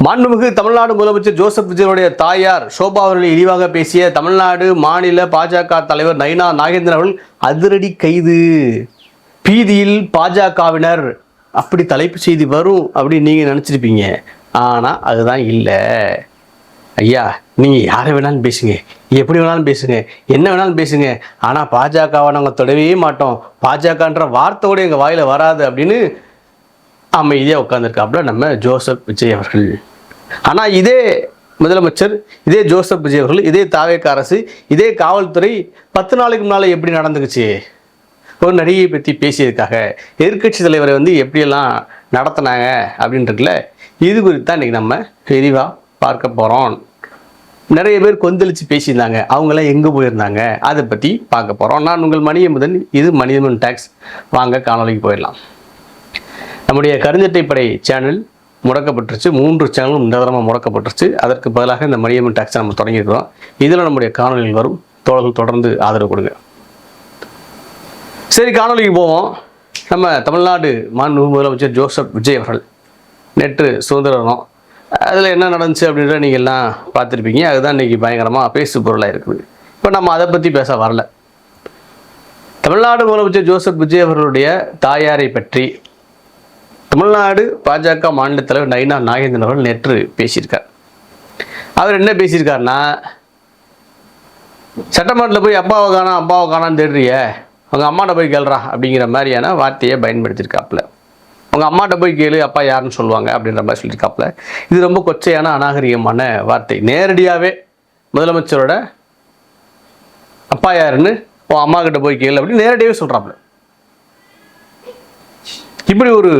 மாண்புமிகு தமிழ்நாடு முதலமைச்சர் ஜோசப் விஜயனுடைய தாயார் ஷோபா அவர்களை இழிவாக பேசிய தமிழ்நாடு மாநில பாஜக தலைவர் நயினா நாகேந்திரன் அவர்கள் அதிரடி கைது. பீதியில் பாஜகவினர் அப்படி தலைப்பு செய்தி வரும் அப்படின்னு நீங்கள் நினச்சிருப்பீங்க. ஆனால் அதுதான் இல்லை. ஐயா, நீங்கள் யாரை வேணாலும் பேசுங்க, எப்படி வேணாலும் பேசுங்க, என்ன வேணாலும் பேசுங்க, ஆனால் பாஜகவை நாங்கள் தொடவே மாட்டோம், பாஜகன்ற வார்த்தையோடு எங்கள் வாயில் வராது அப்படின்னு அமைதியாக உட்காந்துருக்காப்புல நம்ம ஜோசப் விஜய் அவர்கள். ஆனால் இதே முதலமைச்சர், இதே ஜோசப் விஜய் அவர்கள், இதே தாவேக அரசு, இதே காவல்துறை 10 நாளைக்கு முன்னால் எப்படி நடந்துக்குச்சு? ஒரு நடிகையை பற்றி பேசியதுக்காக எதிர்கட்சி தலைவரை எப்படியெல்லாம் நடத்தினாங்க அப்படின்றதுல இது குறித்து தான் இன்றைக்கி நம்ம விரிவாக பார்க்க போகிறோம். நிறைய பேர் கொந்தளித்து பேசியிருந்தாங்க, அவங்களாம் எங்கே போயிருந்தாங்க அதை பற்றி பார்க்க போகிறோம். நான் உங்கள் மணியமுதன், இது மணியமுதன் டாக்ஸ். வாங்க காணொலிக்கு போயிடலாம். நம்முடைய கருஞ்சட்டைப்படை சேனல் முடக்கப்பட்டுருச்சு, 3 சேனலும் நிரந்தரமாக முடக்கப்பட்டுருச்சு. அதற்கு பதிலாக இந்த மணியம்மன் டாக்ஸை நம்ம தொடங்கியிருக்கிறோம். இதில் நம்முடைய காணொலிகள் வரும். தோழர்கள் தொடர்ந்து ஆதரவு கொடுங்க. சரி, காணொலிக்கு போவோம். நம்ம தமிழ்நாடு மாண்புமிகு முதலமைச்சர் ஜோசப் விஜய் அவர்கள் நேற்று சுதந்திர தினம், அதில் என்ன நடந்துச்சு அப்படின்றத நீங்கள் எல்லாம் பார்த்துருப்பீங்க. அதுதான் இன்றைக்கி பயங்கரமாக பேசு பொருளாக இருக்குது. இப்போ நம்ம அதை பற்றி பேச வரல. தமிழ்நாடு முதலமைச்சர் ஜோசப் விஜய் அவர்களுடைய தாயாரை பற்றி தமிழ்நாடு பாஜக மாநில தலைவர் நயினா நாகேந்திரன் அவர்கள் நேற்று பேசியிருக்கார். அவர் என்ன பேசியிருக்காருன்னா, சட்டமன்றத்தில் போய் அப்பாவை காணான்னு தேடுறிய, அவங்க அம்மாட்ட போய் கேள்றா அப்படிங்கிற மாதிரியான வார்த்தையை பயன்படுத்தியிருக்காப்புல. அவங்க அம்மாட்ட போய் கேளு, அப்பா யாருன்னு சொல்லுவாங்க அப்படின்ற மாதிரி சொல்லியிருக்காப்புல. இது ரொம்ப கொச்சையான அநாகரிகமான வார்த்தை. நேரடியாகவே முதலமைச்சரோட அப்பா யாருன்னு உன் அம்மா கிட்ட போய் கேளு அப்படின்னு நேரடியாகவே சொல்கிறாப்புல. இப்படி ஒரு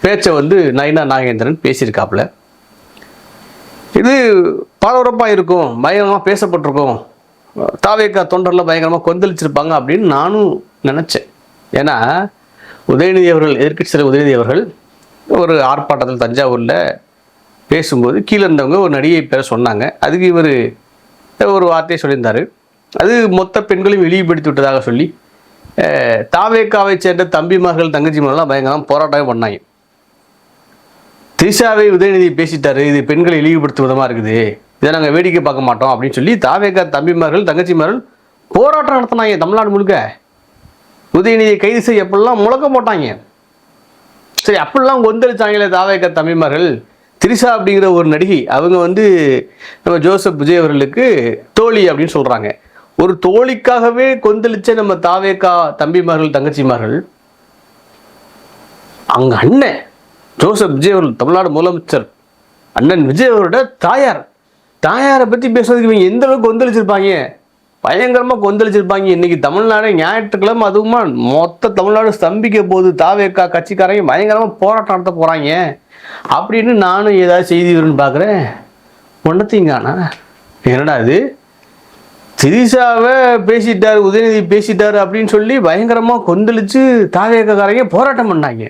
பேச்சை நயினா நாகேந்திரன் பேசியிருக்காப்புல. இது பரபரப்பாக இருக்கும், பயங்கரமாக பேசப்பட்டிருக்கும், தாவேக தொண்டரில் பயங்கரமாக கொந்தளிச்சிருப்பாங்க அப்படின்னு நானும் நினச்சேன். ஏன்னா உதயநிதி அவர்கள், எதிர்க்கட்சி தலைவர் உதயநிதி அவர்கள் ஒரு ஆர்ப்பாட்டத்தில் தஞ்சாவூரில் பேசும்போது கீழே இருந்தவங்க ஒரு நடிகை பேரை சொன்னாங்க. அதுக்கு இவர் ஒரு வார்த்தையை சொல்லியிருந்தார். அது மொத்த பெண்களையும் இழிவுபடுத்தி விட்டதாக சொல்லி தாவேக்காவை சேர்ந்த தம்பிமார்கள் தங்கச்சிமார்கள்லாம் பயங்கரமாக போராட்டமே பண்ணாங்க. திரிஷாவை உதயநிதி பேசிட்டாரு, இது பெண்களை இழிவுபடுத்தும் விதமாக இருக்குது, இதை நாங்கள் வேடிக்கை பார்க்க மாட்டோம் அப்படின்னு சொல்லி தாவேக்கா தம்பிமார்கள் தங்கச்சிமார்கள் போராட்டம் நடத்தினாங்க. தமிழ்நாடு முழுக்க உதயநிதியை கைது செய்ய எப்படிலாம் முழக்க போட்டாங்க. சரி, அப்படிலாம் கொந்தளிச்சாங்களே தாவேக்கா தம்பிமார்கள். திரிஷா அப்படிங்கிற ஒரு நடிகை, அவங்க நம்ம ஜோசப் விஜய் அவர்களுக்கு தோழி அப்படின்னு சொல்கிறாங்க. ஒரு தோழிக்காகவே கொந்தளிச்ச நம்ம தாவேக்கா தம்பிமார்கள் தங்கச்சிமார்கள், அங்கே அண்ணன் ஜோசப் விஜய் அவர்கள், தமிழ்நாடு முதலமைச்சர் அண்ணன் விஜய் அவரோட தாயாரை பற்றி பேசுறதுக்கு இவங்க எந்த அளவுக்கு கொந்தளிச்சிருப்பாங்க, பயங்கரமாக கொந்தளிச்சிருப்பாங்க. இன்னைக்கு தமிழ்நாடு ஞாயிற்றுக்கிழமை அதுவுமா மொத்த தமிழ்நாடு ஸ்தம்பிக்க போகுது, தாவேக்கா கட்சிக்காரங்க பயங்கரமாக போராட்டம் நடத்த போகிறாங்க அப்படின்னு நானும் ஏதாவது செய்தி வரும்னு பார்க்குறேன். ஒன்றத்தைங்கானா என்னடா இது, திரிஷாவை பேசிட்டார், உதயநிதி பேசிட்டார் அப்படின்னு சொல்லி பயங்கரமாக கொந்தளிச்சு தாவேக்காரங்க போராட்டம் பண்ணாங்க.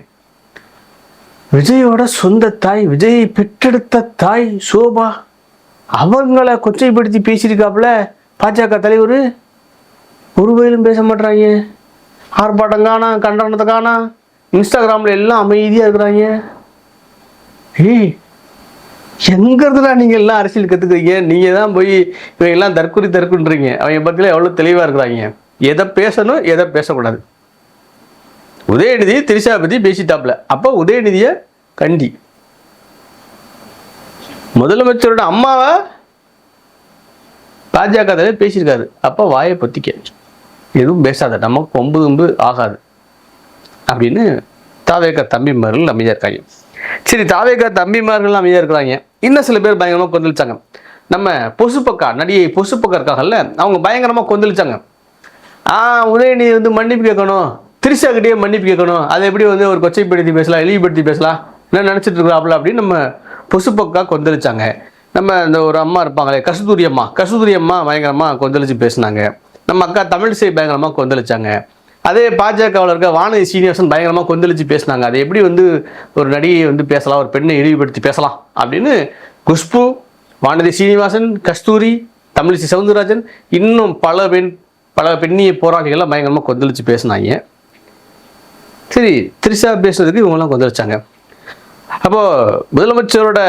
விஜயோட சொந்த தாய், விஜயை பெற்றெடுத்த தாய் ஷோபா, அவங்களை கொச்சைப்படுத்தி பேசியிருக்காப்புல பாஜக தலைவர். ஒரு வயலும் பேச மாட்டாங்க, ஆர்ப்பாட்டம் காணா, கண்டனத்தை காணா, இன்ஸ்டாகிராமில் எல்லாம் அமைதியாக இருக்கிறாங்க. எங்கிறதுலாம் நீங்கள் எல்லாம் அரசியல் கற்றுக்குறீங்க? நீங்கள் தான் போய் இவங்கெல்லாம் தற்குறின்றீங்க. அவங்க பற்றிலாம் எவ்வளோ தெளிவாக இருக்கிறாங்க, எதை பேசணும் எதை பேசக்கூடாது. உதயநிதி திரிஷா பற்றி பேசிட்டாப்புல, அப்போ உதயநிதியை கண்டி. முதலமைச்சரோட அம்மாவை பாஜக தலைவர் பேசியிருக்காரு, அப்போ வாயை பற்றிக்க, எதுவும் பேசாத, நமக்கு கொம்பு தும்பு ஆகாது அப்படின்னு தாவேக்கா தம்பிமார்கள் அமைதியாக இருக்காங்க. சரி, தாவேக்கா தம்பிமார்கள் அமைதியாக இருக்கிறாங்க. இன்னும் சில பேர் பயங்கரமாக கொந்தளிச்சாங்க. நம்ம பொசுப்பக்கா நடிகை பொசுப்பக்கா இருக்காங்கல்ல, அவங்க பயங்கரமாக கொந்தளிச்சாங்க. உதயநிதி மன்னிப்பு கேட்கணும், திரிஷா கிட்டே மன்னிப்பு கேட்கணும், அதை எப்படி ஒரு கொச்சைப்படுத்தி பேசலாம், இழிவுபடுத்தி பேசலாம், என்ன நினச்சிட்டு இருக்கிறாப்புல அப்படின்னு நம்ம பொசுப்பக்கா கொந்தளிச்சாங்க. நம்ம இந்த ஒரு அம்மா இருப்பாங்களே கஸ்தூரி அம்மா பயங்கரமாக கொந்தளிச்சு பேசினாங்க. நம்ம அக்கா தமிழிசை பயங்கரமாக கொந்தளிச்சாங்க. அதே பாஜகவில் இருக்க வானதி சீனிவாசன் பயங்கரமாக கொந்தளிச்சு பேசினாங்க. அதை எப்படி ஒரு நடிகையை பேசலாம், ஒரு பெண்ணை இழிவுபடுத்தி பேசலாம் அப்படின்னு குஷ்பு, வானதி சீனிவாசன், கஸ்தூரி, தமிழிசை சவுந்தரராஜன், இன்னும் பல பெண்ணிய போராளிகள்லாம் பயங்கரமாக கொந்தளிச்சு பேசினாங்க. சரி, திரிஷா பேசுறதுக்கு இவங்கெல்லாம் கொந்தளிச்சாங்க. அப்போது முதலமைச்சரோட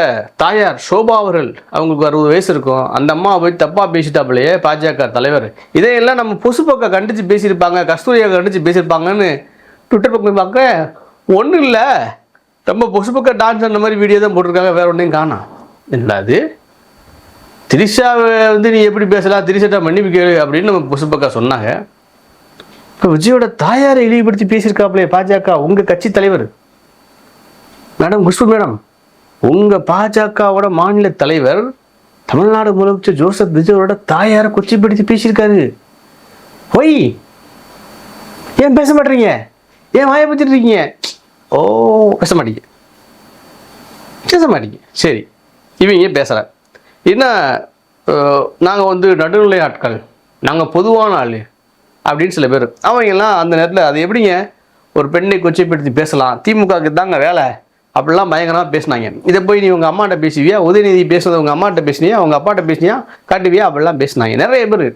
தாயார் ஷோபா அவர்கள் அவங்களுக்கு 60 வயசு இருக்கும். அந்த அம்மா போய் தப்பாக பேசிட்டாப்புலையே பாஜக தலைவர். இதையெல்லாம் நம்ம பொசுப்போக்கை கண்டித்து பேசியிருப்பாங்க, கஸ்தூரியை கண்டித்து பேசியிருப்பாங்கன்னு ட்விட்டர் பக்கம் பார்க்க ஒன்றும் இல்லை. ரொம்ப பொசுப்போக்கை டான்ஸ் அந்த மாதிரி வீடியோ தான் போட்டிருக்காங்க, வேற ஒன்றையும் காணோம். இல்லை அது திரிஷாவை நீ எப்படி பேசலாம், திரிஷாட்ட மன்னிப்பு கேளு அப்படின்னு நம்ம பொசுப்போக்கா சொன்னாங்க. இப்போ விஜயோட தாயாரை இழிவுபடுத்தி பேசியிருக்காப்புலையே பாஜக உங்கள் கட்சி தலைவர். மேடம் குஷ்பு மேடம், உங்க பாஜகவோட மாநில தலைவர் தமிழ்நாடு முதலமைச்சர் ஜோசப் விஜயோட தாயாரை கொச்சைப்படுத்தி பேசியிருக்காரு. ஒய் ஏன் பேச மாட்டீங்க, ஏன் வாயை பத்திட்டு இருக்கீங்க? ஓ பேச மாட்டீங்க சரி, இவங்க பேசல. என்ன நாங்கள் நடுநிலை ஆட்கள், நாங்கள் பொதுவான ஆள் அப்படின்னு சில பேர் அவங்கெல்லாம் அந்த நேரத்தில் அது எப்படிங்க ஒரு பெண்ணை கொச்சைப்படுத்தி பேசலாம், திமுகவுக்கு தாங்க வேலை அப்படிலாம் பயங்கரமாக பேசினாங்க. இதை போய் நீ உங்கள் அம்மாட்ட பேசுவியா, உதயநிதி பேசுனது உங்கள் அம்மாட்ட பேசினியா, உங்கள் அப்பாட்ட பேசினியா காட்டுவியா, அப்படிலாம் பேசினாங்க. நிறைய பேர்,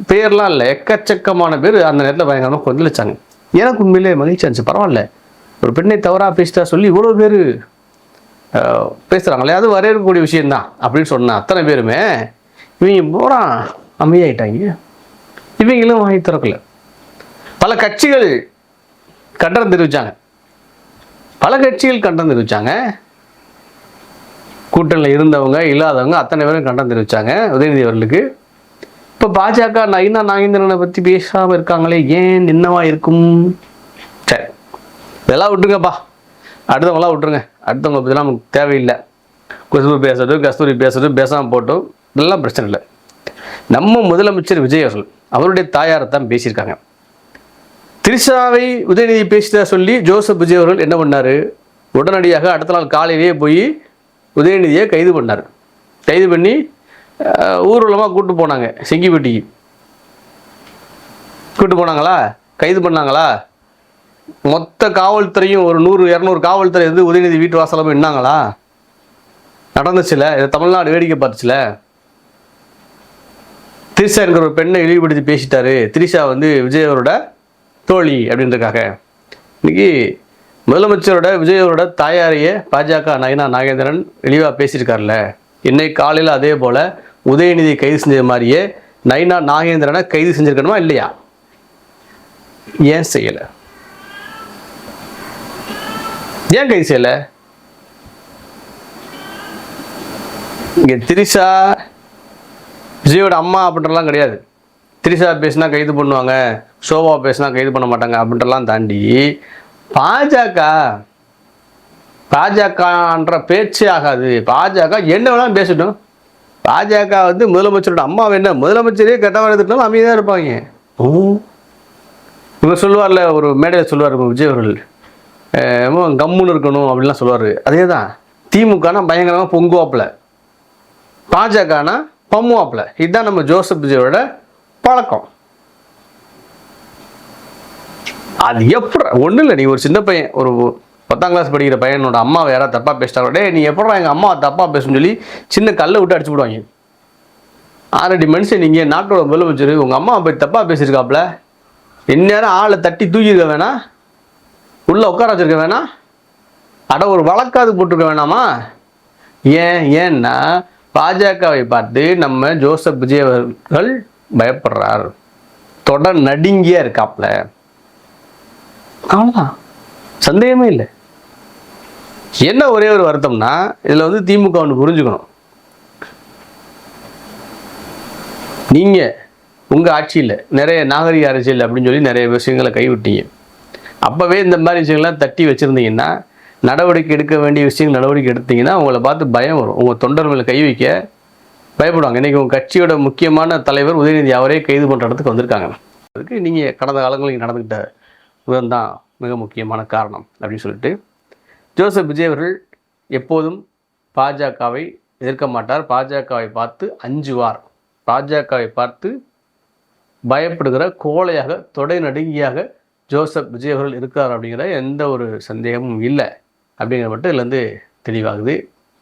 பேர்லாம் இல்லை, எக்கச்சக்கமான பேர் அந்த நேரத்தில் பயங்கரமாக கொந்தளிச்சாங்க. எனக்கு உண்மையிலே மகிழ்ச்சி இருந்துச்சு. பரவாயில்ல, ஒரு பெண்ணை தவறாக பேசிட்டா சொல்லி இவ்வளோ பேர் பேசுகிறாங்களே, அது வரையக்கூடிய விஷயந்தான் அப்படின்னு சொன்ன அத்தனை பேருமே இவங்க பூரா அமைதியாயிட்டாங்க. இவங்களும் வாங்கி திறக்கல. பல கட்சிகள் கண்டனம் தெரிவித்தாங்க, கூட்டணியில் இருந்தவங்க இல்லாதவங்க அத்தனை பேரும் கண்டனம் தெரிவித்தாங்க உதயநிதி அவர்களுக்கு. இப்போ பாஜக நயினா நாகேந்திரனை பற்றி பேசாமல் இருக்காங்களே, ஏன் என்னவா இருக்கும்? சரி, இதெல்லாம் விட்டுருங்கப்பா, அடுத்தவங்களாம் விட்டுருங்க. அடுத்தவங்க பற்றிலாம் நமக்கு தேவையில்லை. குஷ்பு பேசுறதும் கஸ்தூரி பேசுறதும் பேசாமல் போட்டோம், இதெல்லாம் பிரச்சனை இல்லை. நம்ம முதலமைச்சர் விஜய் அவர்கள் அவருடைய தாயாரை தான் பேசியிருக்காங்க. திரிஷாவை உதயநிதி பேசிட்டா சொல்லி ஜோசப் விஜய் அவர்கள் என்ன பண்ணார், உடனடியாக அடுத்த நாள் காலையிலேயே போய் உதயநிதியை கைது பண்ணார். கைது பண்ணி ஊர்வலமாக கூப்பிட்டு போனாங்க, செங்கிப்பட்டிக்கு கூப்பிட்டு போனாங்களா, கைது பண்ணாங்களா? மொத்த காவல்துறையும் ஒரு 100-200 காவல்துறை வந்து உதயநிதி வீட்டு வாசலில் போய் நின்னாங்களா? நடந்துச்சுல, இதை தமிழ்நாடு வேடிக்கை பார்த்துச்சுல. திரிஷா என்கிற ஒரு பெண்ணை இழிவுபடுத்தி பேசிட்டாரு, திரிஷா விஜய் அவரோட தோழி அப்படின்றதுக்காக. இன்னைக்கு முதலமைச்சரோட விஜயோட தாயாரையே பாஜக நயினா நாகேந்திரன் இழிவாக பேசியிருக்காருல்ல. இன்னைக்கு காலையில் அதே போல் உதயநிதி கைது செஞ்ச மாதிரியே நயினா நாகேந்திரனை கைது செஞ்சிருக்கணுமா இல்லையா? ஏன் செய்யலை? ஏன் கைது செய்யலை? இங்கே திரிஷா விஜயோட அம்மா அப்படின்றலாம் கிடையாது. திரிஷா பேசினா கைது பண்ணுவாங்க, ஷோபா பேசினா கைது பண்ண மாட்டாங்க அப்படின்றலாம் தாண்டி பாஜகன்ற பேச்சே ஆகாது. பாஜக என்ன வேணாலும் பேசட்டும். பாஜக முதலமைச்சரோட அம்மா என்ன, முதலமைச்சரே கெட்டவா எடுத்துட்டாலும் அமைதியாக இருப்பாங்க. இவர் சொல்லுவார்ல, ஒரு மேடையில் சொல்லுவார் விஜய் அவர்கள், கம்முன்னு இருக்கணும் அப்படின்லாம் சொல்லுவார். அதே தான் திமுகனா பயங்கரமாக பொங்குவாப்பில், பாஜகனா பம்முவாப்பில். இதுதான் நம்ம ஜோசப் விஜயோட பழக்கம். அது எப்படி ஒன்றும் இல்லை, நீ ஒரு சின்ன பையன், ஒரு 10ஆம் கிளாஸ் படிக்கிற பையனோட அம்மாவை யாராவது தப்பாக பேசிட்டாங்க, நீ எப்படா எங்கள் அம்மா தப்பாக பேசணும்னு சொல்லி சின்ன கல்லை விட்டு அடிச்சு விடுவாங்க. ஆல்ரெடி மனுஷன் நீங்கள் நாட்டோட முதலமைச்சர், உங்கள் அம்மா போய் தப்பாக பேசியிருக்காப்புல, இந்நேரம் ஆளை தட்டி தூக்கியிருக்க வேணாம், உள்ளே உட்கார வச்சிருக்க வேணாம், ஒரு வழக்காது போட்டிருக்க வேணாமா? ஏன்னா பாஜகவை பார்த்து நம்ம ஜோசப் விஜய் அவர்கள் பயப்படுறார், தொடர் நடுங்கியா இருக்காப்ல. அவ்வளோதான், சந்தேகமே இல்லை. என்ன ஒரே ஒரு வருத்தம்னா, இதில் திமுக ஒன்று புரிஞ்சுக்கணும். நீங்கள் உங்கள் ஆட்சியில் நிறைய நாகரிக அரசியல் அப்படின்னு சொல்லி நிறைய விஷயங்களை கைவிட்டீங்க. அப்போவே இந்த மாதிரி விஷயங்கள்லாம் தட்டி வச்சுருந்தீங்கன்னா, நடவடிக்கை எடுக்க வேண்டிய விஷயங்கள் நடவடிக்கை எடுத்தீங்கன்னா உங்களை பார்த்து பயம் வரும். உங்கள் தொண்டர் மேலே கை வைக்க பயப்படுவாங்க. இன்றைக்கி உங்கள் கட்சியோட முக்கியமான தலைவர் உதயநிதி அவரே கைது பண்ணுற இடத்துக்கு வந்திருக்காங்க. அதுக்கு நீங்கள் கடந்த காலங்களில் நடந்துக்கிட்ட விதம் தான் மிக முக்கியமான காரணம் அப்படின்னு சொல்லிட்டு ஜோசப் விஜய் அவர்கள் எப்போதும் பாஜகவை எதிர்க்க மாட்டார். பாஜகவை பார்த்து அஞ்சுவார். பாஜகவை பார்த்து பயப்படுகிற கோழையாக, தொடை நடுங்கியாக ஜோசப் விஜய் அவர்கள் இருக்கார் அப்படிங்கிற எந்த ஒரு சந்தேகமும் இல்லை அப்படிங்கிற மட்டும் இதுலேருந்து தெளிவாகுது.